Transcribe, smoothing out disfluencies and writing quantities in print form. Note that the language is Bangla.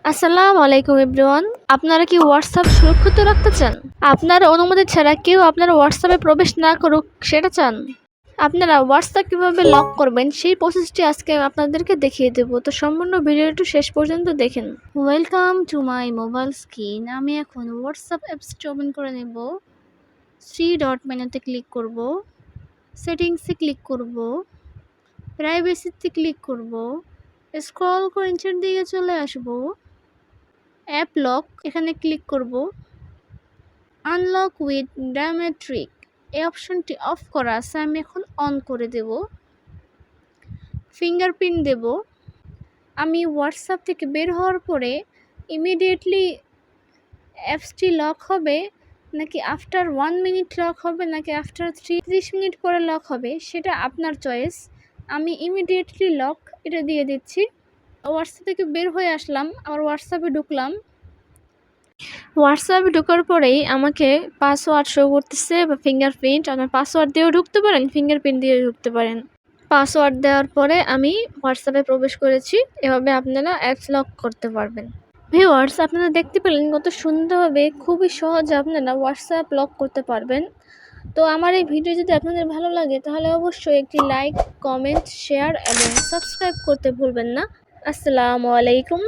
আসসালামু আলাইকুম এভরিওয়ান। আপনারা কি হোয়াটসঅ্যাপ সুরক্ষিত রাখতে চান? আপনার অনুমতি ছাড়া কেউ আপনার হোয়াটসঅ্যাপে প্রবেশ না করুক সেটা চান? আপনারা হোয়াটসঅ্যাপ কীভাবে লক করবেন সেই প্রসেসটি আজকে আপনাদেরকে দেখিয়ে দেব। তো সম্পূর্ণ ভিডিওটি শেষ পর্যন্ত দেখেন। Welcome to my mobile screen. আমি এখন হোয়াটসঅ্যাপ অ্যাপসটি ওপেন করে নেব। থ্রি ডট মেনুতে ক্লিক করব, সেটিংসে ক্লিক করব, প্রাইভেসিতে ক্লিক করব, স্ক্রল করে নিচের দিকে চলে আসব, অ্যাপ লক এখানে ক্লিক করব। আনলক উইথ বায়োমেট্রিক এই অপশনটি অফ করা আছে, আমি এখন অন করে দেব। ফিঙ্গারপ্রিন্ট দেব। আমি হোয়াটসঅ্যাপ থেকে বের হওয়ার পরে ইমিডিয়েটলি অ্যাপসটি লক হবে নাকি আফটার 1 মিনিট লক হবে নাকি আফটার 30 মিনিট পরে লক হবে সেটা আপনার চয়েস। আমি ইমিডিয়েটলি লক এটা দিয়ে দিচ্ছি। হোয়াটসঅ্যাপ থেকে বের হয়ে আসলাম, আবার হোয়াটসঅ্যাপে ঢুকলাম। হোয়াটসঅ্যাপে ঢোকার পরেই আমাকে পাসওয়ার্ড শো করতেছে বা ফিঙ্গারপ্রিন্ট। আপনার পাসওয়ার্ড দিয়েও ঢুকতে পারেন, ফিঙ্গারপ্রিন্ট দিয়েও ঢুকতে পারেন। পাসওয়ার্ড দেওয়ার পরে আমি হোয়াটসঅ্যাপে প্রবেশ করেছি। এভাবে আপনারা অ্যাপস লক করতে পারবেন। ভিউয়ার্স, আপনারা দেখতে পেলেন কত সুন্দরভাবে খুবই সহজে আপনারা হোয়াটসঅ্যাপ লক করতে পারবেন। তো আমার এই ভিডিও যদি আপনাদের ভালো লাগে তাহলে অবশ্যই একটি লাইক, কমেন্ট, শেয়ার এবং সাবস্ক্রাইব করতে ভুলবেন না। আসসালামু আলাইকুম।